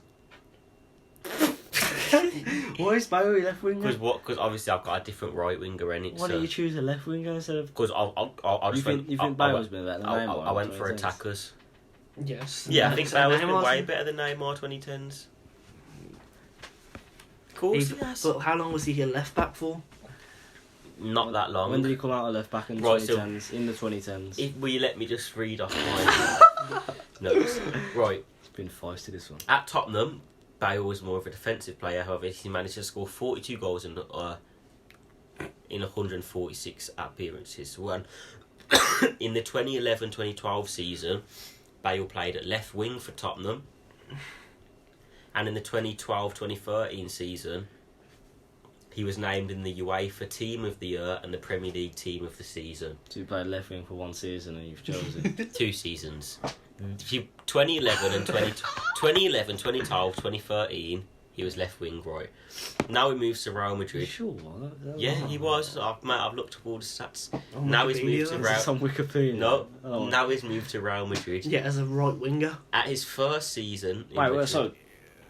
Why is Bale left winger? Because obviously I've got a different right winger in it. Why don't you choose a left winger instead of? Because I'll just You think Bale's been better than Neymar? I went for 2010s? attackers. Yes. Yeah, I think So Bale's been Neymar's- way better than Neymar 2010s. Of course he has. But how long was he a left back for? Not that long. When did he come out of left back in the Right, so- 2010s? In the 2010s. Will you let me just read off my notes? Right. It's been feisty, this one. At Tottenham, Bale was more of a defensive player. However, he managed to score 42 goals in 146 appearances. One in the 2011-2012 season, Bale played at left wing for Tottenham, and in the 2012-2013 season, he was named in the UEFA Team of the Year and the Premier League Team of the Season. So you played left wing for one season and you've chosen. 2 seasons. 2011 and 2012, 2013, he was left wing right. Now he moves to Real You Madrid. sure? Yeah, he was. I've looked up all the stats. On Now he's moved to Wikipedia. Real. Is on Wikipedia? No, Oh. now he's moved to Real Madrid. Yeah, as a right winger. At his first season. in Wait, Madrid-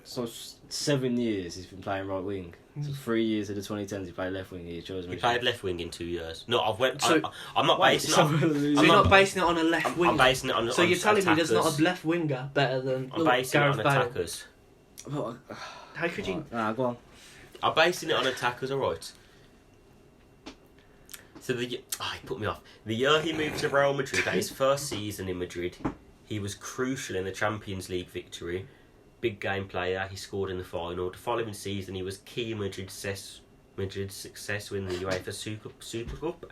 so 7 years he's been playing right wing. So 3 years of the 2010s he played left wing. He chose He Madrid. played left wing in 2 years. No, So- I'm not basing it So on. you're not basing it on a left I'm winger. basing it on. So on you're telling me there's not attackers. a left winger better than I'm basing Gareth it on Bale? attackers. How could you? Nah, go on. I'm basing it on attackers, alright. So he put me off. The year he moved to Real Madrid, at his first season in Madrid, he was crucial in the Champions League victory. Big game player, he scored in the final. The following season, he was key in Madrid's success in the UEFA Super Cup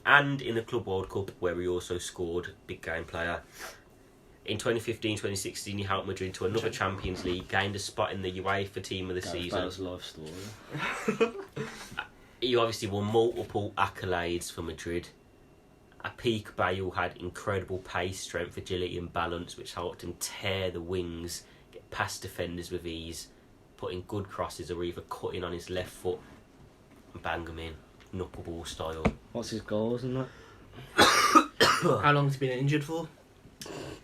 and in the Club World Cup, where he also scored. Big game player. In 2015-2016, he helped Madrid to another Champions League, gained a spot in the UEFA Team of the Gareth Season. Bale's life story. He obviously won multiple accolades for Madrid. At peak, Bale had incredible pace, strength, agility and balance, which helped him tear the wings, get past defenders with ease, putting good crosses or either cutting on his left foot and bang them in, knuckleball style. What's his goals and that? How long has he been injured for?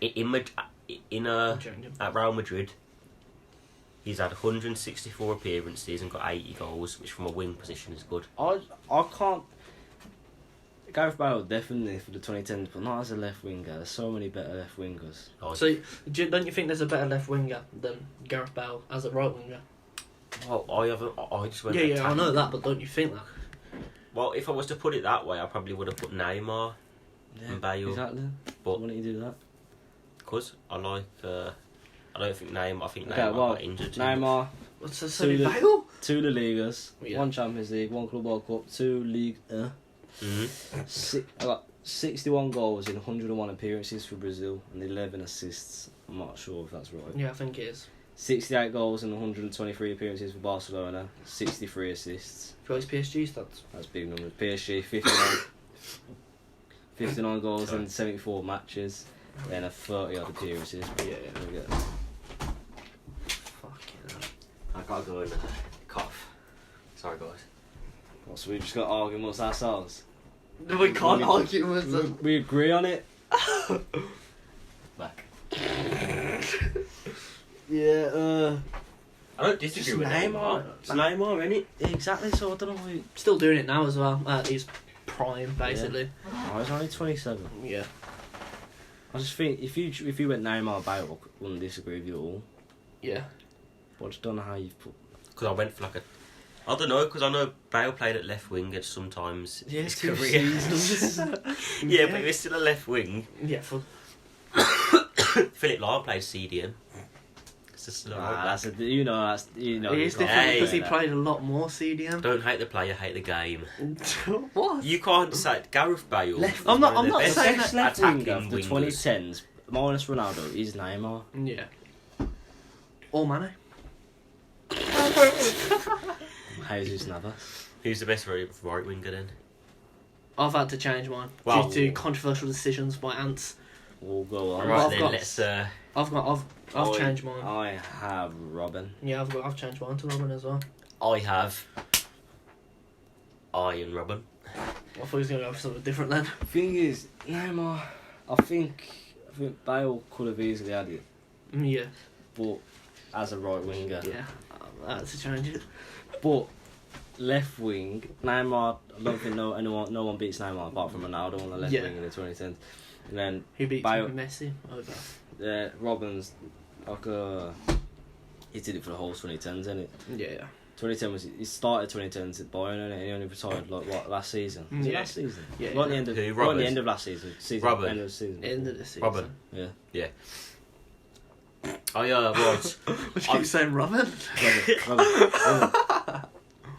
At Real Madrid, he's had 164 appearances and got 80 goals, which from a wing position is good. I can't. Gareth Bale definitely for the 2010s, but not as a left winger. There's so many better left wingers. So don't you think there's a better left winger than Gareth Bale as a right winger? Well, I just went Yeah, I attacking. know that, but don't you think that? Well, if I was to put it that way, I probably would have put Neymar and Bale. Exactly. But Why don't you do that? because I like, I don't think Neymar. I think Okay, Neymar well, got injured. Neymar, So So did the- Bale? 2 La Ligas, Yeah. 1 Champions League, 1 Club World Cup, 2 League. I got 61 goals in 101 appearances for Brazil and 11 assists. I'm not sure if that's right. Yeah, I think it is. 68 goals in 123 appearances for Barcelona, 63 assists. Got his PSG stats. That's big numbers. PSG, 59 goals in 74 matches, then a 30 odd appearances. But yeah, there we go. Fucking hell. I gotta go and cough. Sorry, guys. What, so we just got to argue amongst ourselves? We can't argue with them. We agree on it? Back. Yeah, I don't disagree with Neymar. Neymar. It's Neymar, innit? exactly, so I don't know who... Still doing it now as well. At his prime, basically. Oh, he's only 27. Yeah. I just think if you went Neymar Bale, I wouldn't disagree with you at all. Yeah. But I just don't know how you've put... Because I went for like a. I don't know, because I know Bale played at left wing at sometimes in his career. Yeah, but he was still a left wing. Yeah, for Philip Lahm played CDM. It's just still Nah, alright. that's it is it is different Hey. because he played a lot more CDM. Don't hate the player, hate the game. What? You can't say Gareth Bale. Left- is I'm not- one of I'm the not best saying best that- left attacking winger of the wingers. 2010s, minus Ronaldo, is Neymar. Yeah. Or Mane. Jesus Navas. Who's the best right winger then? I've had to change mine Wow. due to controversial decisions by Ants. we'll go on. Right I've then, got- let's. I've changed mine. I have Robin. Yeah, I've changed mine to Robin as well. I have Iron Robin. I thought he was going to go for something different then. Thing is, Neymar, I think Bale could have easily had it, Yeah, but as a right winger. yeah. I had to change it. But left wing, Neymar, I don't think no one beats Neymar apart from Ronaldo on the left wing in the 2010s. And then Who beat Bale- Messi over? Robin's like he did it for the whole 2010s, innit? Yeah. 2010 was he started 2010s at Bayern, and he only retired last season. Was it Yeah. last season? Yeah, Right at the end of Who, right at Robin? the end of last season. Robin. End of the season. End of the season. Robin. Yeah. Right. Which keep saying Robin? Robin.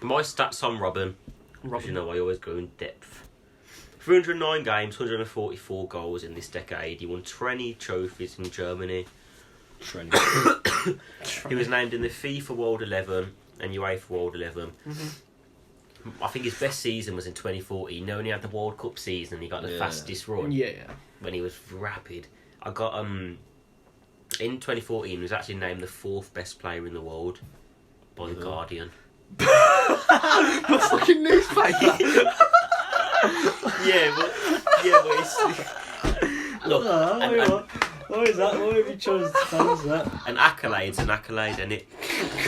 My stats on Robin. As Robin. you know, I always go in depth. 309 games, 144 goals in this decade. He won 20 trophies in Germany. Trent. He was named in the FIFA World 11 and UEFA World 11. I think his best season was in 2014. You know, when he had the World Cup season, he got the fastest run Yeah. when he was rapid. I got in 2014, he was actually named the 4th best player in the world by the Guardian. The fucking newspaper. but it's look. Why is that? Why have you chosen to tell that? An accolade's an accolade, isn't it?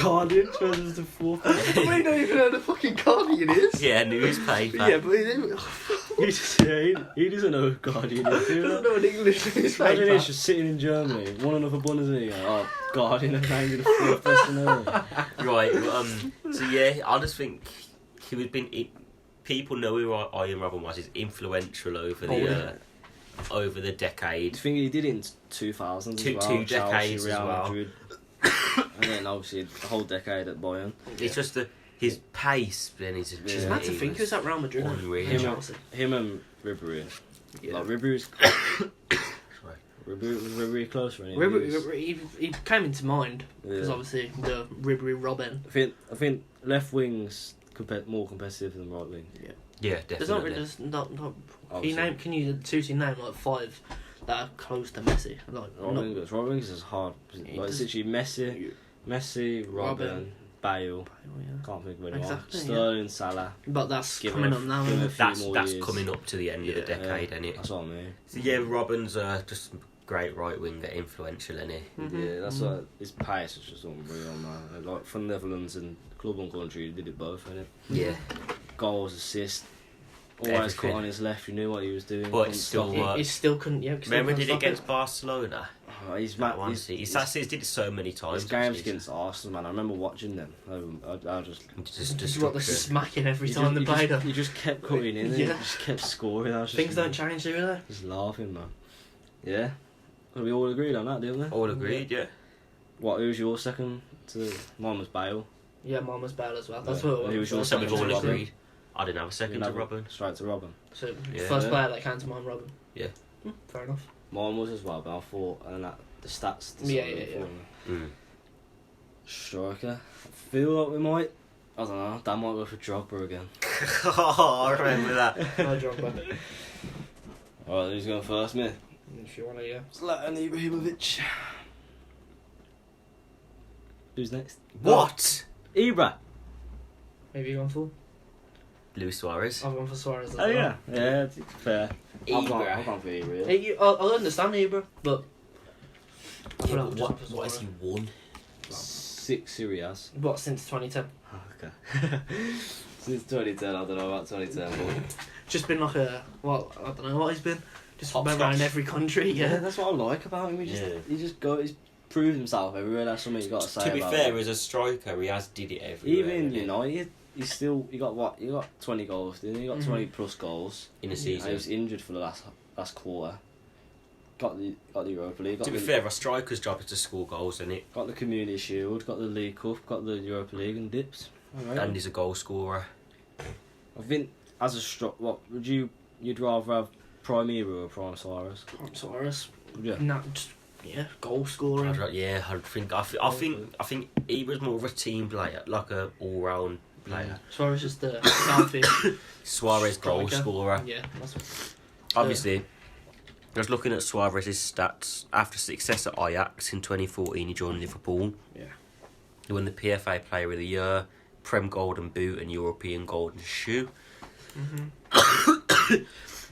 Guardian chooses the fourth. We don't even know the fucking Guardian is. Yeah, newspaper. Yeah, but He doesn't know who Guardian is. he doesn't know an English Imagine newspaper. he's just sitting in Germany, won another Bundesliga. Oh, Guardian and named the fourth best in the world. Right. So yeah, I just think he would been. People know who Iron Robin was. He's influential over the decade. I think he did it in 2000 as well. Two Chelsea, decades Real as well. Madrid. And then obviously the whole decade at Bayern. It's just his pace. Then he's just. It's mad to think who's at Real Madrid and Unreal. Chelsea. Him and Ribéry. Yeah. Like Ribéry's. Ribéry close for any He came into mind because Yeah. obviously the Ribéry Robin. I think left wing's more competitive than right wing. Yeah, There's not definitely. really just not. Obviously. Can you seriously name like 5 that are close to Messi? Like Right wingers is hard. Like it's literally Messi, Robin, Bale. Can't think of anyone. Exactly, Sterling, Salah. But that's Give coming him a- up now. give him a Isn't it? few more That's years. coming up to the end of the decade, isn't it? That's what I mean. So yeah, Robin's just great right winger, influential, isn't he? Yeah, that's what his pace is just unreal, man. Like from Netherlands and club and country, he did it both, innit? Yeah. Goals, assists, always Everything. cut on his left. You knew what he was doing. But couldn't it's still stop him. work. He still couldn't. Yeah, Remember he did it stop against Barcelona? Oh, he's That mad. one. He's He did it so many times. his games actually. against Arsenal, man. I remember watching them. I just. Just Just what they're destruction. smacking every He time just- they played him. He just kept cutting in. Yeah. He just kept scoring. I was just Things don't change, do they? Just laughing, man. Yeah. Well, we all agreed on that, didn't we? All agreed, yeah. What? Who's your second? Mine was Bale. Yeah, mine was Bale as well. That's Yeah. what it was. Who was your So we've all Robin. agreed. I didn't have a second to Robin. Straight to Robin. So Yeah. first player that came to mind, Robin. Yeah. Fair enough. Mine was as well, but I thought, and that the stats. Yeah, decided yeah, for me. Mm. Striker. I feel like we might. I don't know. That might go for Drogba again. Oh, I remember that. No Drogba. Alright, who's going first, me? If you want to, yeah. Zlatan Ibrahimovic. Who's next? What? Ibra. Maybe you gone for? Luis Suarez. I've gone for Suarez as Oh well. yeah, yeah, it's fair. I've Ibra. gone for Ibra. Yeah. Hey, I understand Ibra, but I feel Yeah, like but I've just gone for what has Suarez. he won? 6 Serie A's. What, since 2010? Oh, okay. Since 2010, I don't know about 2010. But Just been like a, well, I don't know what he's been. Just been Hopscotch. around every country, yeah, yeah. that's what I like about him. He's proved himself everywhere. That's something you got to say. To be about fair, him. as a striker, he has did it everywhere. Even hasn't he? United, he got 20 goals, didn't he? He got 20 plus goals. In a And season. he was injured for the last quarter. Got the Europa League. Got To be the, fair, a striker's job is to score goals, isn't it? got the Community Shield. Got the League Cup. Got the Europa League and dips. Alright. And he's a goal scorer. I think as a what would you'd rather have Prime Ibra or Prime Suarez? Suarez. Yeah. No, just, yeah, goal scoring. I think Ibra's more of a team player, like a all-round player. Suarez is the selfish. Suarez goal Striker. scorer. Yeah, that's what. Obviously, I was looking at Suarez's stats. After success at Ajax in 2014, he joined Liverpool. Yeah. He won the PFA Player of the Year, Prem Golden Boot and European Golden Shoe.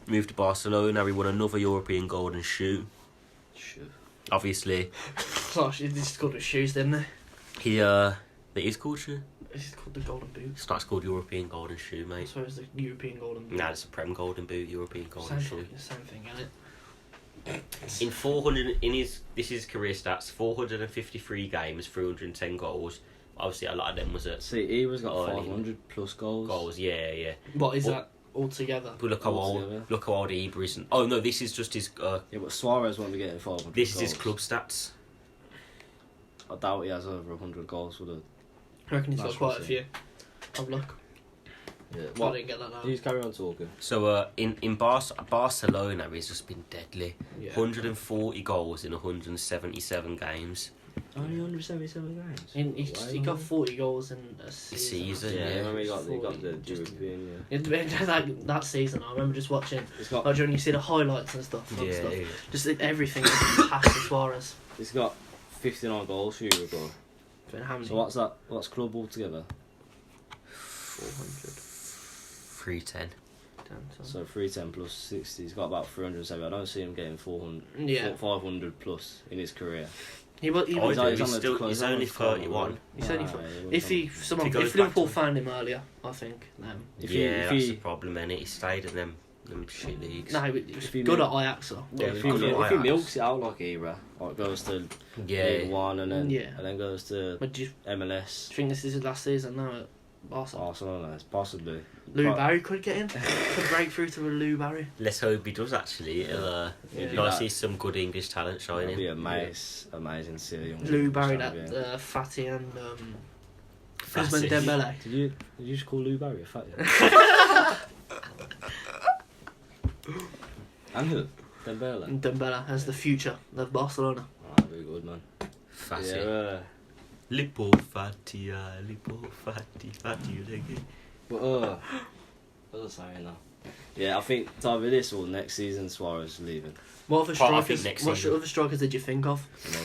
Moved to Barcelona, he won another European Golden Shoe. Obviously. Gosh, this is called the shoes, didn't they? It is called shoe? It's called the Golden Boot. It's not called European Golden Shoe, mate. So it's the European Golden Boot. Nah, it's a Prem Golden Boot, European Golden Shoe. Same thing, isn't it? In this is his career stats, 453 games, 310 goals. Obviously, a lot of them was at See, Ibra's got 500 plus goals. goals. Yeah. What is that altogether? But look how old Ibra is. Oh no, this is just his. Yeah, but Suarez won't be getting 500. This goals. is his club stats. I doubt he has over 100 goals with it. I reckon he's got quite a few. Have a look. Yeah. I didn't get that now. Please carry on talking. So in Barcelona, he's just been deadly. Yeah. 140 goals in 177 games. Only 177 games. He got 40 goals in a season. Yeah, I Yeah. remember he got the European. That season, I remember just watching. He's got Like when you see the highlights and stuff. Yeah. Just everything past the Suarez. he's got 59 goals for Uruguay. How many? So what's that? What's club altogether? 400. 310. So 310 plus 60. He's got about 370. I don't see him getting 400. Yeah. 500 plus in his career. He's only 31. He's only if goes Liverpool back to- found him earlier, I think. If That's he the problem, innit? He stayed in them shit leagues. No, he was he good mil- at Ajax though. Yeah, if he he, was good at if he Ajax. milks it out like Ibra, like goes to League One and then goes to But do you MLS, think this is his last season now at Barcelona? Barcelona, possibly. Lou Barry could get in. Could break through to a Lou Barry. Let's hope he does actually. I see some good English talent It'd shining. be amazing to see a young Lou Barry, champion. that Fatty and Fatty. Usman Dembele. Did you just call Lou Barry a fatty? And who? Dembele. And Dembele as the future of Barcelona. Oh, very good, man. Fatty. Yeah, Lipo Fatty, Lipo Fatty, but what was I saying now? Yeah, I think it's either this or next season Suarez is leaving. What other I think strikers? next What season. other strikers did you think of? No,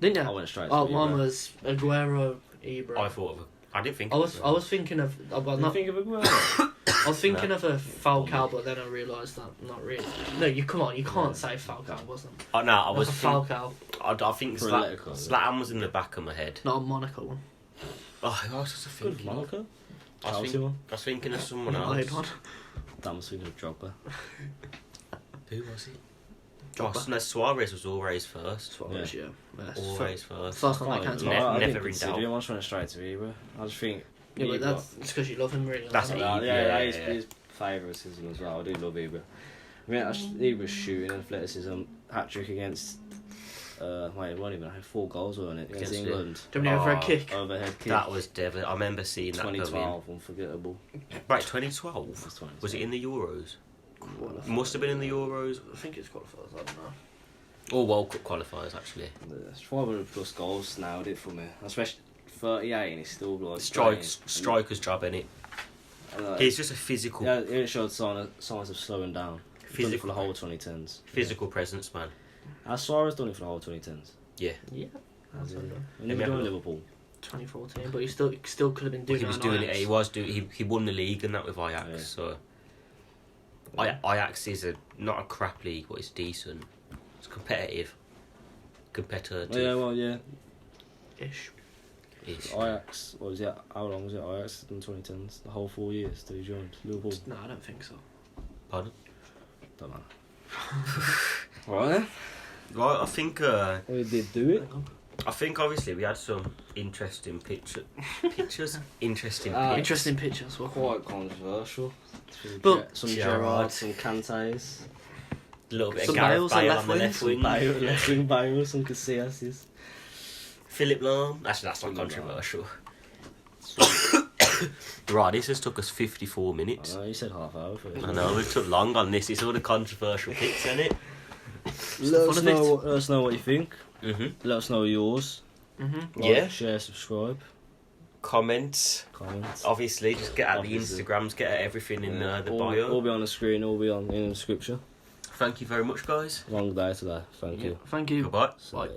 Didn't you? I went straight to Oh, Ibra. mine was Aguero, Ibra. I didn't think. I was thinking of. Well, You not, think of Aguero? I was thinking of a Falcao, but then I realised that not really. No, you can't say Falcao wasn't. Oh no, I was. Like a Falcao, I think For Atletico. Zlatan was in the back of my head. not a Monaco one. Oh, I was just Good thinking. Monaco. I Chelsea was one. thinking of someone United else. one. Damn, I was thinking of Drogba. Who was he? Oh, no, Suarez was always first. Suarez, yeah. Always first. First one I can't Ne- talk. I never didn't in consider doubt. him. I just went straight to Ibra. I just think. Yeah, but Ibra- it's because you love him, really. That's isn't it. it? Yeah, his favouritism as well. I do love Ibra. I mean, Ibra's shooting, athleticism, hat trick against. It wasn't even. I had 4 goals on it against Against England. Do you have a kick? Overhead kick. That was devastating. I remember seeing that 2012, unforgettable. come in. Right, 2012. That's 2012. Was it in the Euros? Qualifiers. Must have been in the Euros. I think it's qualifiers. I don't know. Or World Cup qualifiers, actually. It's 500 plus goals now, did for me. Especially 38, and he's still like Striker's job, innit? He's just a physical Yeah, he showed signs of slowing down. Done it for Physical. the whole 2010s. physical presence, man. Has Suarez done it for the whole 2010s? Yeah. Yeah. Has he? That's When did he join Liverpool? 2014, but he still could have been doing He was that. doing it. He was doing. He won the league and that with Ajax. Yeah. So Ajax is not a crap league, but it's decent. It's competitive. Yeah. Ish. Ish. Ajax, what was it? How long was it? Ajax in the 2010s? The whole 4 years till he joined Liverpool? No, I don't think so. Pardon? Don't matter. Right then. Right, I think. We did do it. I think obviously we had some interesting pictures. Interesting Ah, picks. Interesting pictures. Well, Quite controversial. But- Some Gerrard. Gerrard, some Cantes. A little bit Some of Gareth Bales and Bale left on the left wings. wing. Left wing Bale, some Casillas. Philip Lahm. Actually, that's not Philip controversial. Right, this has took us 54 minutes. I know, you said half hour first. I know, we took long on this. It's all the controversial picks, isn't it? Let fun us of know what you think. Mm-hmm. Let us know yours. Mm-hmm. Like, Yeah. Share, subscribe, Comments. comments. Obviously, just get at Obviously. the Instagrams, get at everything in the all, bio. All be on the screen, all be in the description. Thank you very much, guys. Long day today. Thank you. Thank you. Goodbye. Bye.